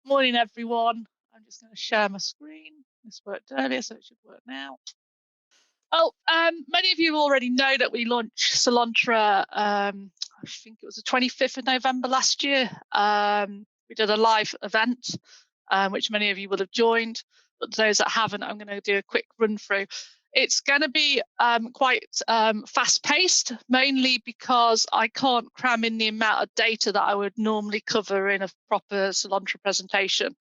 Morning, everyone. I'm just going to share my screen. This worked earlier, so it should work now. Many of you already know that we launched Selontra, I think it was the 25th of November last year. We did a live event, which many of you will have joined, but those that haven't, I'm going to do a quick run through. It's going to be quite fast-paced, mainly because I can't cram in the amount of data that I would normally cover in a proper Selontra presentation.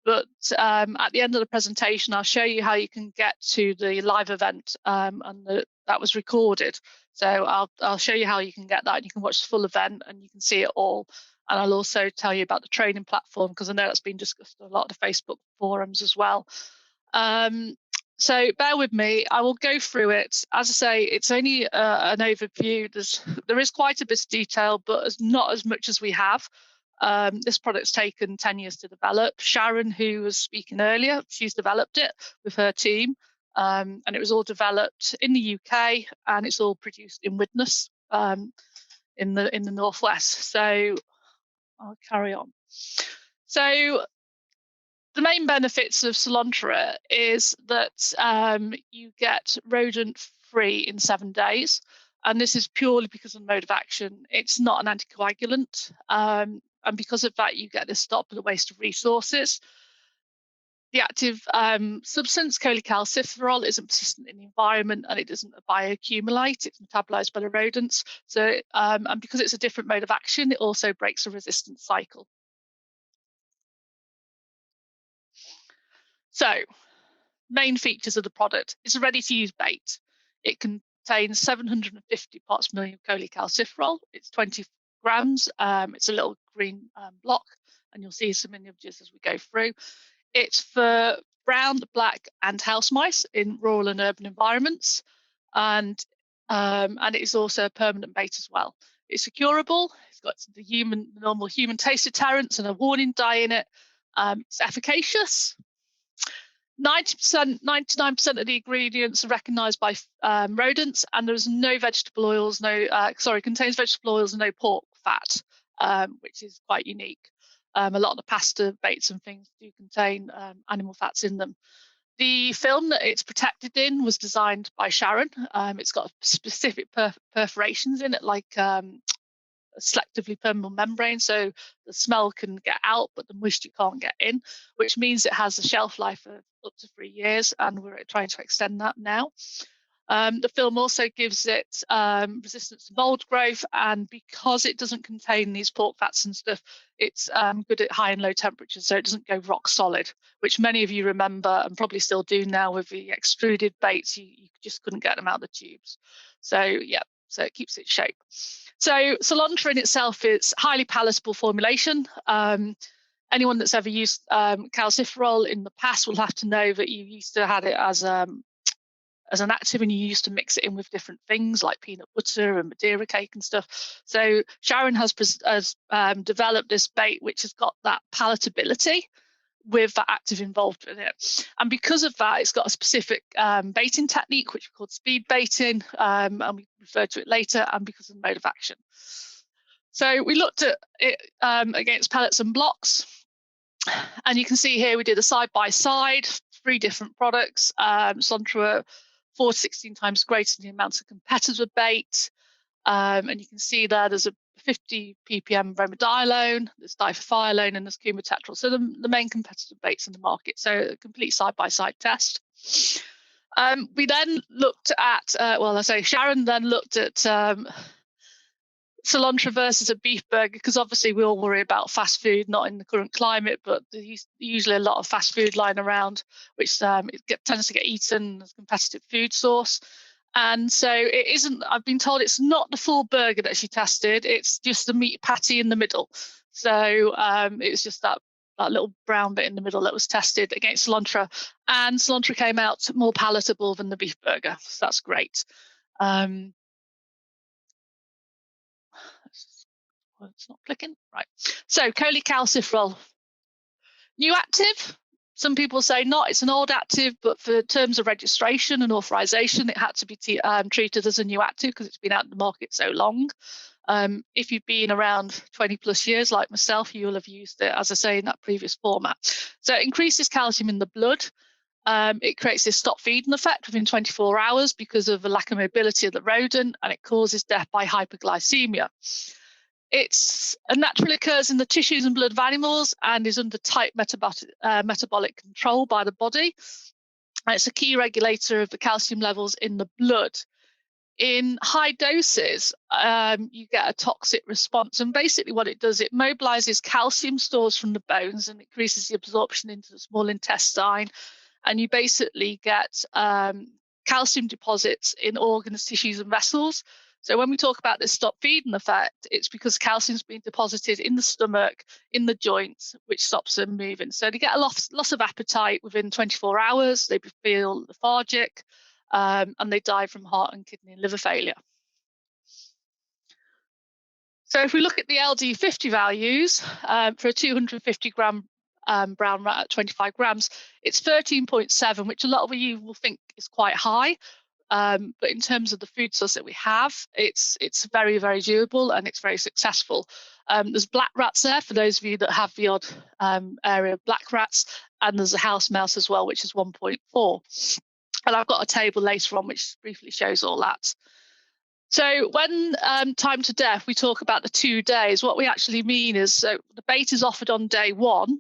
But at the end of the presentation, I'll show you how you can get to the live event, that was recorded. So I'll show you how you can get that, and you can watch the full event and you can see it all. And I'll also tell you about the training platform, because I know that's been discussed a lot of the Facebook forums as well. So bear with me. I will go through it. As I say, it's only an overview. There is quite a bit of detail, but not as much as we have. This product's taken 10 years to develop. Sharon, who was speaking earlier, she's developed it with her team. And it was all developed in the UK, and it's all produced in Widnes in the northwest. So I'll carry on. So the main benefits of Selontra is that you get rodent-free in 7 days. And this is purely because of the mode of action. It's not an anticoagulant. And because of that, you get this stop the waste of resources. The active substance, cholecalciferol, isn't persistent in the environment, and it doesn't bioaccumulate. It's metabolized by the rodents. So, and because it's a different mode of action, it also breaks the resistance cycle. So, main features of the product: it's a ready-to-use bait. It contains 750 parts per million of cholecalciferol. It's 20 grams. It's a little green block, and you'll see some images as we go through. It's for brown, black, and house mice in rural and urban environments, and it is also a permanent bait as well. It's securable. It's got the normal human taste deterrents and a warning dye in it. It's efficacious. 90%, 99% of the ingredients are recognised by rodents, and there's no vegetable oils, contains vegetable oils and no pork fat, which is quite unique. A lot of the pasta baits and things do contain animal fats in them. The film that it's protected in was designed by Sharon. It's got specific perforations in it, like a selectively permeable membrane, so the smell can get out, but the moisture can't get in, which means it has a shelf life of up to 3 years, and we're trying to extend that now. The film also gives it resistance to mold growth, and because it doesn't contain these pork fats and stuff, it's good at high and low temperatures, so it doesn't go rock solid, which many of you remember and probably still do now with the extruded baits. You just couldn't get them out of the tubes. So yeah, so it keeps its shape. So Selontra in itself is highly palatable formulation. Anyone that's ever used calciferol in the past will have to know that you used to have it as an active, and you used to mix it in with different things like peanut butter and Madeira cake and stuff. So Sharon has developed this bait which has got that palatability with that active involved in it. And because of that, it's got a specific baiting technique, which we call speed baiting, and we refer to it later, and because of the mode of action. So we looked at it against pellets and blocks, and you can see here we did a side-by-side, 3 different products. Selontra 4 to 16 times greater than the amount of competitor bait. And you can see there's a 50 ppm bromadiolone, there's diphenhydramine, and there's coumatetrol. So the main competitive baits in the market. So a complete side-by-side test. We then looked at, Sharon then looked at Selontra versus a beef burger, because obviously we all worry about fast food, not in the current climate, but there's usually a lot of fast food lying around, which tends to get eaten as a competitive food source. And so it isn't, I've been told it's not the full burger that she tested, it's just the meat patty in the middle. So it was just that little brown bit in the middle that was tested against Selontra, and Selontra came out more palatable than the beef burger. So that's great. It's not clicking. Right. So cholecalciferol, new active. Some people say not, it's an old active, but for terms of registration and authorization, it had to be treated as a new active because it's been out in the market so long. If you've been around 20 plus years like myself, you will have used it, as I say, in that previous format. So it increases calcium in the blood. It creates this stop feeding effect within 24 hours because of the lack of mobility of the rodent, and it causes death by hyperglycemia. It's naturally occurs in the tissues and blood of animals and is under tight metabolic control by the body. And it's a key regulator of the calcium levels in the blood. In high doses, you get a toxic response. And basically what it does, it mobilizes calcium stores from the bones and increases the absorption into the small intestine. And you basically get calcium deposits in organs, tissues, and vessels. So when we talk about this stop feeding effect, it's because calcium's being deposited in the stomach, in the joints, which stops them moving. So they get a loss of appetite within 24 hours. They feel lethargic, and they die from heart and kidney and liver failure. So if we look at the LD50 values for a 250 gram brown rat at 25 grams, it's 13.7, which a lot of you will think is quite high. But in terms of the food source that we have, it's very, very doable and it's very successful. There's black rats there for those of you that have the odd area of black rats, and there's a house mouse as well, which is 1.4. And I've got a table later on which briefly shows all that. So when time to death, we talk about the 2 days. What we actually mean is, so the bait is offered on day 1,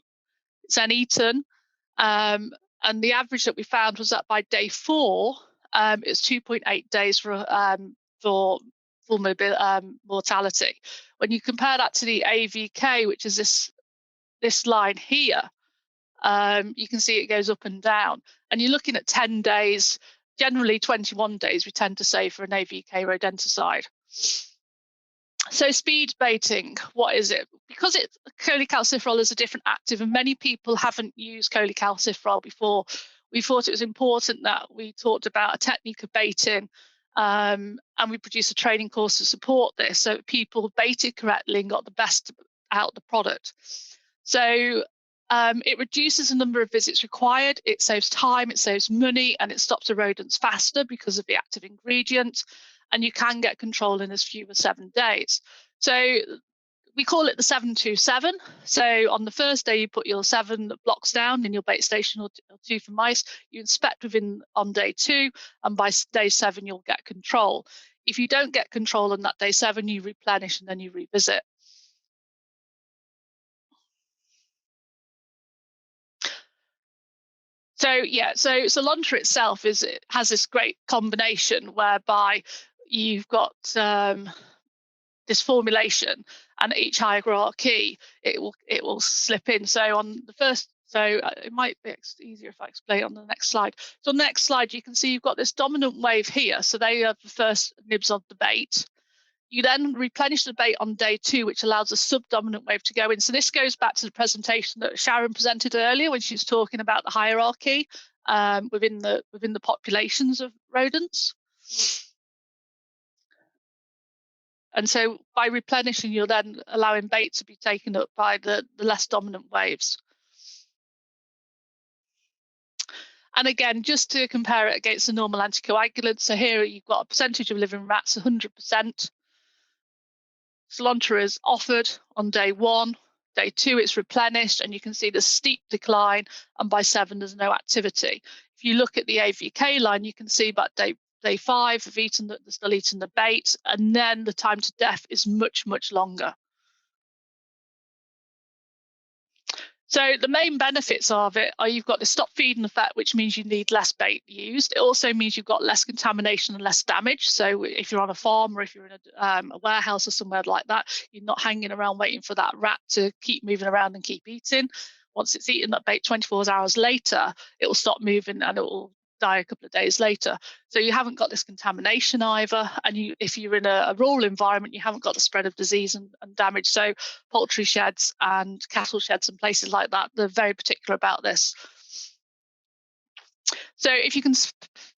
it's then eaten, and the average that we found was that by day 4, it's 2.8 days for full mortality. When you compare that to the AVK, which is this line here, you can see it goes up and down. And you're looking at 10 days, generally 21 days, we tend to say, for an AVK rodenticide. So speed baiting, what is it? Because cholecalciferol is a different active and many people haven't used cholecalciferol before, we thought it was important that we talked about a technique of baiting, and we produced a training course to support this so people baited correctly and got the best out of the product. So it reduces the number of visits required, it saves time, it saves money, and it stops the rodents faster because of the active ingredient. And you can get control in as few as 7 days. So we call it the 727. So on the first day, you put your 7 blocks down in your bait station or 2 for mice. You inspect on day 2, and by day 7, you'll get control. If you don't get control on that day 7, you replenish and then you revisit. So yeah, so Selontra itself has this great combination whereby you've got this formulation, and each hierarchy it will slip in. So on the first, it might be easier if I explain on the next slide. So on the next slide, you can see you've got this dominant wave here. So they have the first nibs of the bait. You then replenish the bait on day 2, which allows a subdominant wave to go in. So this goes back to the presentation that Sharon presented earlier when she was talking about the hierarchy within the populations of rodents. And so by replenishing, you're then allowing bait to be taken up by the less dominant waves. And again, just to compare it against the normal anticoagulant, so here you've got a percentage of living rats, 100%. Selontra is offered on day 1. Day 2, it's replenished, and you can see the steep decline, and by 7, there's no activity. If you look at the AVK line, you can see about day 5, they're still eating the bait, and then the time to death is much, much longer. So the main benefits of it are you've got the stop feeding effect, which means you need less bait used. It also means you've got less contamination and less damage. So if you're on a farm or if you're in a warehouse or somewhere like that, you're not hanging around waiting for that rat to keep moving around and keep eating. Once it's eaten that bait 24 hours later, it will stop moving and it will die a couple of days later. So you haven't got this contamination either, and if you're in a rural environment, you haven't got the spread of disease and damage. So poultry sheds and cattle sheds and places like that, they're very particular about this. So if you can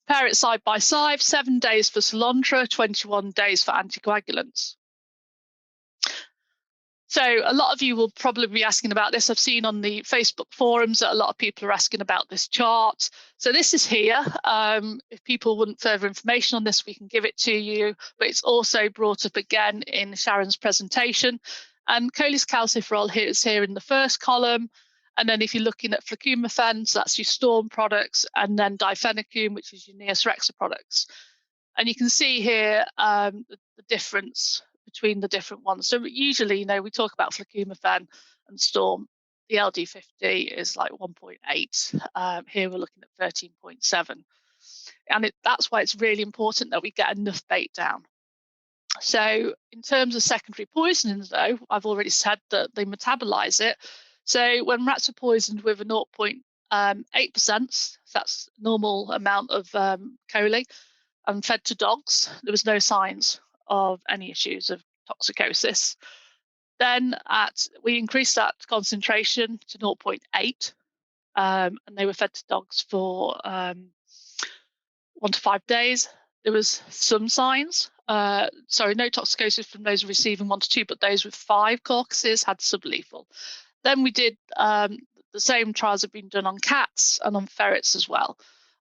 compare it side by side, 7 days for Selontra, 21 days for anticoagulants. So a lot of you will probably be asking about this. I've seen on the Facebook forums that a lot of people are asking about this chart. So this is here. If people want further information on this, we can give it to you. But it's also brought up again in Sharon's presentation. And Choline calciferol here is here in the first column. And then if you're looking at fluclomifen, so that's your storm products, and then difenycum, which is your Neocerexa products. And you can see here the difference between the different ones. So usually, we talk about fluclomifen and storm. The LD50 is like 1.8. Here we're looking at 13.7. And that's why it's really important that we get enough bait down. So in terms of secondary poisonings, though, I've already said that they metabolize it. So when rats are poisoned with a 0.8%, that's normal amount of choline, and fed to dogs, there was no signs of any issues of toxicosis. Then we increased that concentration to 0.8, and they were fed to dogs for 1 to 5 days. There was some signs. No toxicosis from those receiving 1 to 2, but those with 5 carcasses had sublethal. Then we did the same trials have been done on cats and on ferrets as well.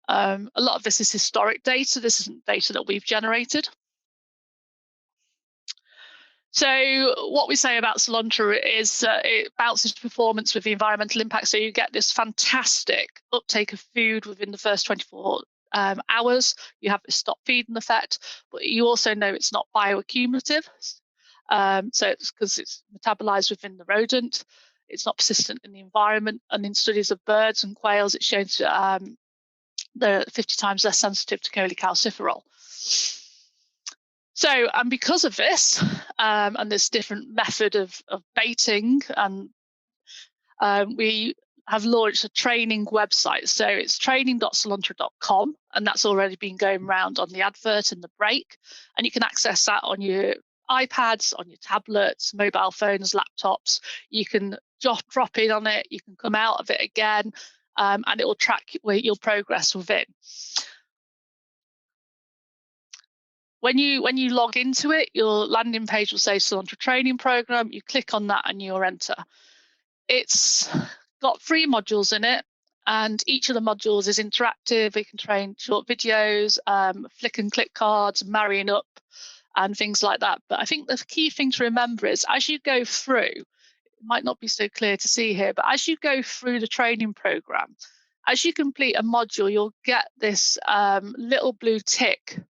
A lot of this is historic data. This isn't data that we've generated. So what we say about Selontra is it bounces performance with the environmental impact. So you get this fantastic uptake of food within the first 24 hours. You have this stop feeding effect, but you also know it's not bioaccumulative. So it's because it's metabolized within the rodent. It's not persistent in the environment. And in studies of birds and quails, it shows they're 50 times less sensitive to cholecalciferol. So, and because of this, and this different method of baiting, and we have launched a training website. So it's training.selontra.com, and that's already been going around on the advert and the break. And you can access that on your iPads, on your tablets, mobile phones, laptops. You can drop in on it, you can come out of it again, and it will track your progress within. When you log into it, your landing page will say Selontra training program. You click on that and you'll enter. It's got 3 modules in it, and each of the modules is interactive. We can train short videos, flick and click cards, marrying up, and things like that. But I think the key thing to remember is as you go through, it might not be so clear to see here, but as you go through the training program, as you complete a module, you'll get this little blue tick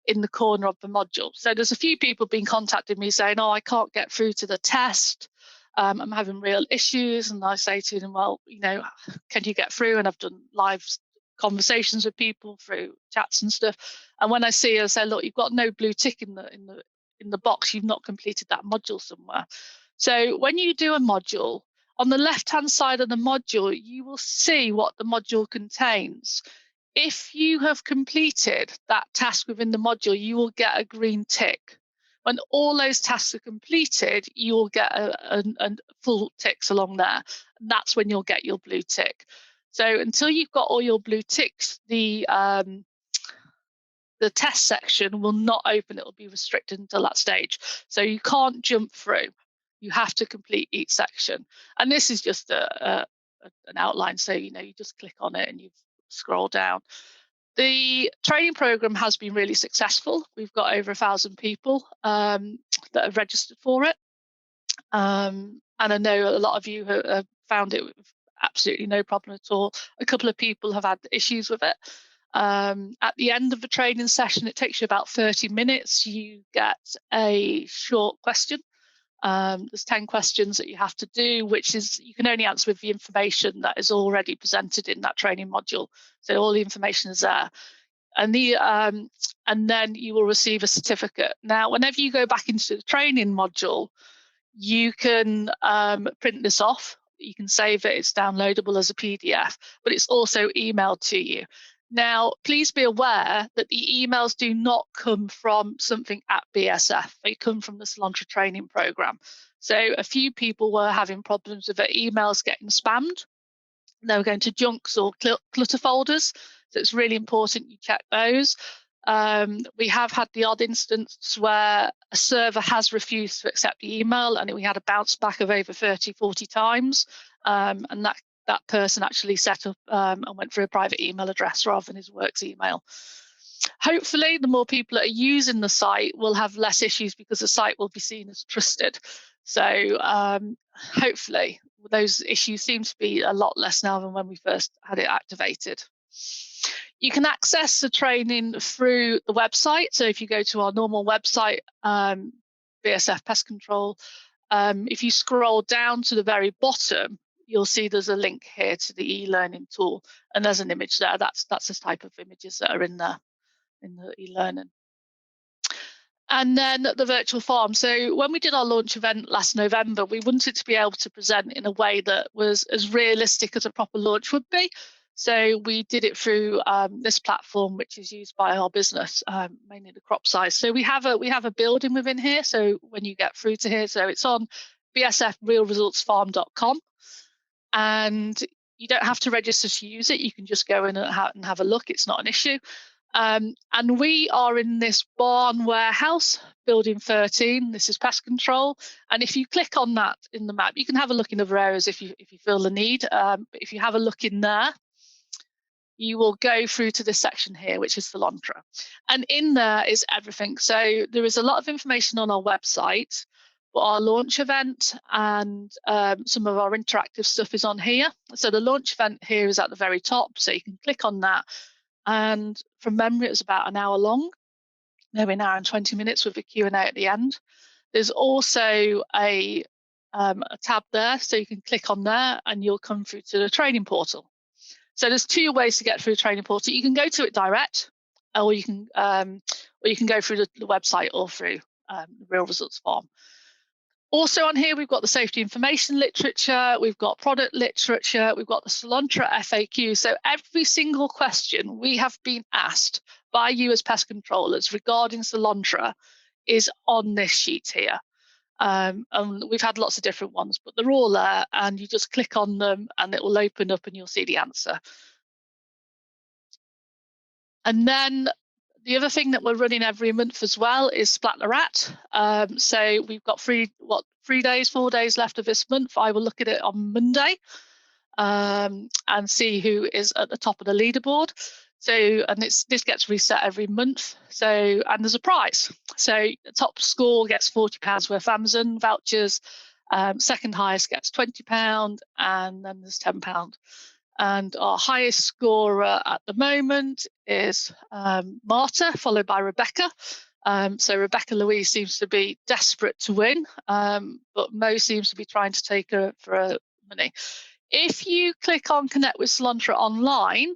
in the corner of the module. So there's a few people been contacting me saying, oh, I can't get through to the test. I'm having real issues. And I say to them, well, can you get through? And I've done live conversations with people through chats and stuff. And when I see it, I say, look, you've got no blue tick in the box. You've not completed that module somewhere. So when you do a module, on the left-hand side of the module, you will see what the module contains. If you have completed that task within the module, you will get a green tick. When all those tasks are completed, you will get a full ticks along there. And that's when you'll get your blue tick. So until you've got all your blue ticks, the test section will not open. It will be restricted until that stage. So you can't jump through. You have to complete each section. And this is just an outline. So, you just click on it and you scroll down. The training program has been really successful. We've got over 1,000 people that have registered for it. And I know a lot of you have found it with absolutely no problem at all. A couple of people have had issues with it. At the end of the training session, it takes you about 30 minutes. You get a short question. There's 10 questions that you have to do, which is you can only answer with the information that is already presented in that training module. So all the information is there. And then you will receive a certificate. Now, whenever you go back into the training module, you can print this off. You can save it. It's downloadable as a PDF, but it's also emailed to you. Now, please be aware that the emails do not come from something at BASF. They come from the Selontra training program. So a few people were having problems with their emails getting spammed. They were going to junks or clutter folders. So it's really important you check those. We have had the odd instance where a server has refused to accept the email, and we had a bounce back of over 30, 40 times. And that person actually set up and went through a private email address rather than his work's email. Hopefully, the more people that are using the site will have less issues because the site will be seen as trusted. So hopefully, those issues seem to be a lot less now than when we first had it activated. You can access the training through the website. So if you go to our normal website, BASF Pest Control, if you scroll down to the very bottom, you'll see there's a link here to the e-learning tool, and there's an image there. That's the type of images that are in there in the e-learning. And then the virtual farm. So when we did our launch event last November, we wanted to be able to present in a way that was as realistic as a proper launch would be. So we did it through this platform, which is used by our business, mainly the crop size. So we have a building within here. So when you get through to here, so it's on bsfrealresultsfarm.com, and you don't have to register to use it. You can just go in and have a look. It's not an issue. And we are in this barn warehouse, building 13. This is pest control. And if you click on that in the map, you can have a look in other areas if you feel the need. But if you have a look in there, you will go through to this section here, which is Selontra. And in there is everything. So there is a lot of information on our website, but our launch event and some of our interactive stuff is on here. So the launch event here is at the very top, so you can click on that. And from memory, it was about an hour long, maybe an hour and 20 minutes with a Q&A at the end. There's also a tab there, so you can click on there and you'll come through to the training portal. So there's two ways to get through the training portal. You can go to it direct, or you can go through the website or through the Real Results Farm. Also on here, we've got the safety information literature, we've got product literature, we've got the Selontra FAQ. So every single question we have been asked by you as pest controllers regarding Selontra is on this sheet here. And we've had lots of different ones, but they're all there, and you just click on them and it will open up and you'll see the answer. And then the other thing that we're running every month as well is Splat the Rat. So we've got 4 days left of this month. I will look at it on Monday and see who is at the top of the leaderboard. So, and this gets reset every month. So, and there's a prize. So the top score gets £40 worth of Amazon vouchers. Second highest gets £20, and then there's £10. And our highest scorer at the moment is Marta, followed by Rebecca. So Rebecca Louise seems to be desperate to win, but Mo seems to be trying to take her for her money. If you click on Connect with Selontra online,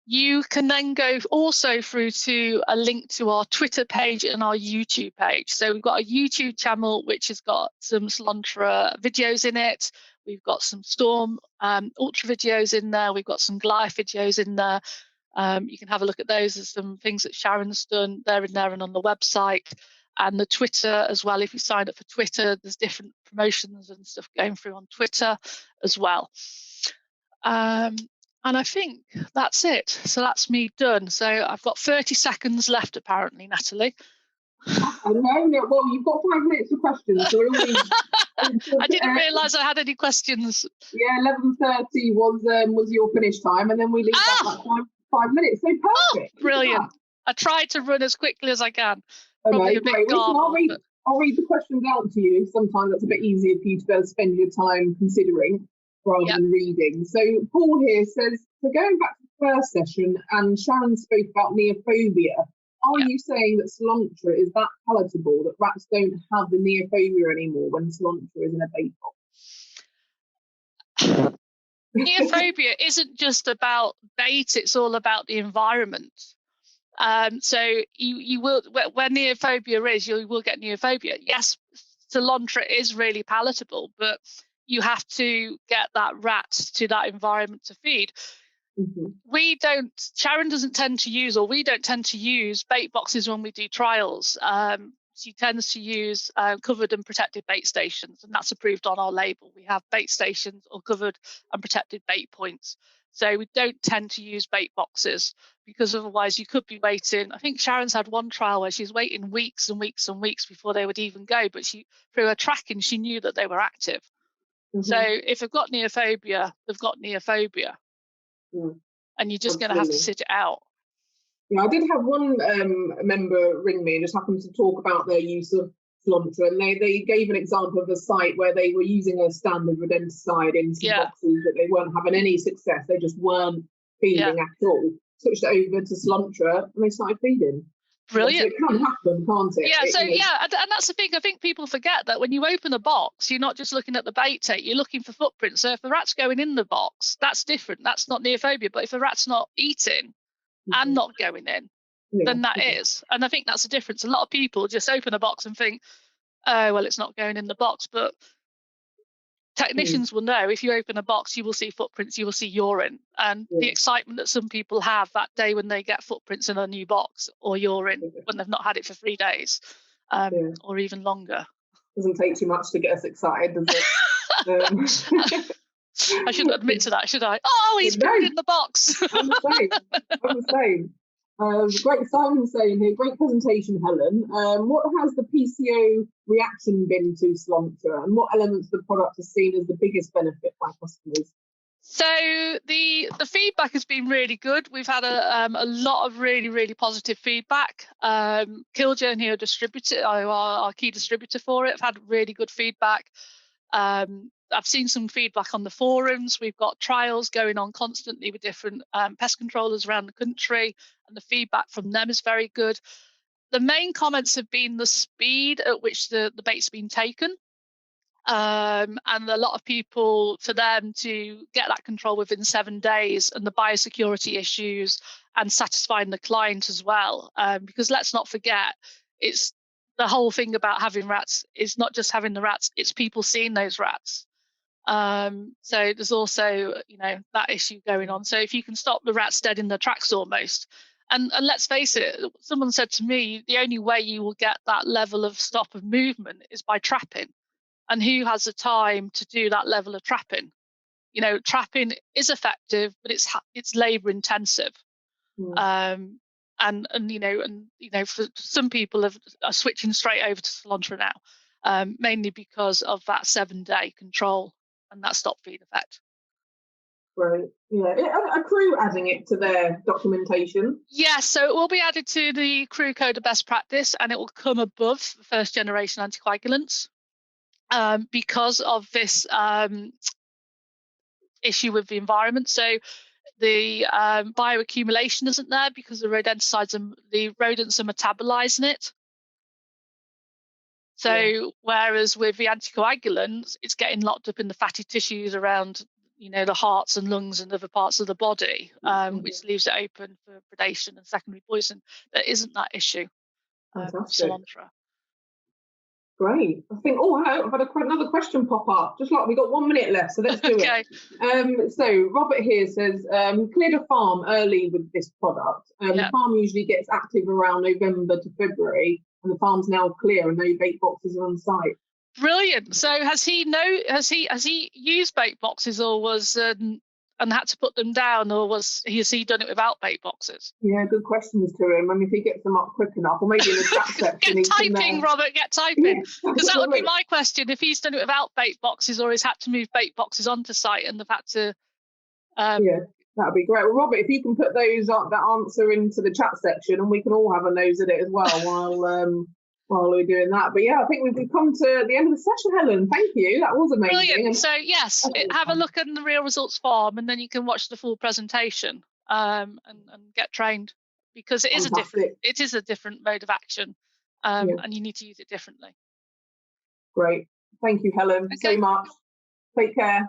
you can then go also through to a link to our Twitter page and our YouTube page. So we've got a YouTube channel which has got some Selontra videos in it. We've got some Storm Ultra videos in there. We've got some Goliath videos in there. You can have a look at those. There's some things that Sharon's done. They're in there and on the website. And the Twitter as well. If you sign up for Twitter, there's different promotions and stuff going through on Twitter as well. And I think that's it. So that's me done. So I've got 30 seconds left, apparently, Natalie. No. Well, you've got 5 minutes for questions. So I didn't realise I had any questions. Yeah, 11:30 was your finish time, and then we leave that like 5 minutes. So perfect. Oh, brilliant. I tried to run as quickly as I can. Probably a bit garbled, I'll read the questions out to you. Sometimes that's a bit easier for you to be able to spend your time considering rather than reading. So Paul here says, so going back to the first session, and Sharon spoke about neophobia. Are you saying that Selontra is that palatable that rats don't have the neophobia anymore when Selontra is in a bait box? Neophobia isn't just about bait, it's all about the environment. So you will, where neophobia is, you will get neophobia. Yes, Selontra is really palatable, but you have to get that rat to that environment to feed. Sharon doesn't tend to use, or we don't tend to use bait boxes when we do trials. She tends to use covered and protected bait stations, and that's approved on our label. We have bait stations or covered and protected bait points. So we don't tend to use bait boxes, because otherwise you could be waiting. I think Sharon's had one trial where she's waiting weeks and weeks and weeks before they would even go, but through her tracking, she knew that they were active. So if they've got neophobia, they've got neophobia, and you're just going to have to sit it out. Yeah, I did have one member ring me and just happened to talk about their use of Selontra, and they gave an example of a site where they were using a standard rodenticide in some boxes that they weren't having any success. They just weren't feeding at all. Switched it over to Selontra and they started feeding. Brilliant. So it can happen, can't it? Yeah, and that's the thing. I think people forget that when you open a box, you're not just looking at the bait tape, you're looking for footprints. So if the rat's going in the box, that's different. That's not neophobia. But if the rat's not eating and not going in, then that is. And I think that's the difference. A lot of people just open a box and think, oh, well, it's not going in the box. But technicians will know, if you open a box, you will see footprints, you will see urine. And the excitement that some people have that day when they get footprints in a new box or urine when they've not had it for 3 days or even longer. Doesn't take too much to get us excited, does it? I shouldn't admit to that, should I? Oh, he's put in the box. I'm the same. Great, Simon saying here, great presentation, Helen. What has the PCO reaction been to Selontra, and what elements of the product are seen as the biggest benefit by customers? So the feedback has been really good. We've had a lot of really positive feedback. Killjourney, our key distributor for it, have had really good feedback. I've seen some feedback on the forums. We've got trials going on constantly with different pest controllers around the country, and the feedback from them is very good. The main comments have been the speed at which the bait's been taken. And a lot of people, for them to get that control within 7 days, and the biosecurity issues and satisfying the client as well. Because let's not forget, it's the whole thing about having rats is not just having the rats, it's people seeing those rats. So there's also, that issue going on. So if you can stop the rats dead in their tracks almost, and let's face it, someone said to me, the only way you will get that level of stop of movement is by trapping. And who has the time to do that level of trapping? Trapping is effective, but it's labor intensive. And for some people are switching straight over to Selontra now, mainly because of that 7-day control and that stop feed effect. Right. Yeah. Are Crew adding it to their documentation? Yes, so it will be added to the Crew Code of Best Practice, and it will come above first generation anticoagulants because of this issue with the environment. So the bioaccumulation isn't there because the rodents are metabolizing it. So whereas with the anticoagulants, it's getting locked up in the fatty tissues around, the hearts and lungs and other parts of the body, which leaves it open for predation and secondary poison. There isn't that issue with Selontra. Great. I think, I've had another question pop up. Just like, we've got 1 minute left, so let's do it. So Robert here says, cleared a farm early with this product. The farm usually gets active around November to February, and the farm's now clear and no bait boxes are on site. Brilliant. So has he used bait boxes, or was and had to put them down, or has he done it without bait boxes? Yeah, good questions to him. I mean, if he gets them up quick enough, or maybe in the chat section. Get typing, Robert, get typing. Because that would be my question, if he's done it without bait boxes, or he's had to move bait boxes onto site and they've had to... that'd be great. Well, Robert, if you can put that answer into the chat section, and we can all have a nose at it as well while we're doing that. But I think we've come to the end of the session, Helen. Thank you. That was amazing. Brilliant. So yes, have a look at the real results form, and then you can watch the full presentation and get trained, because it is a different mode of action, and you need to use it differently. Great. Thank you, Helen, so much. Take care.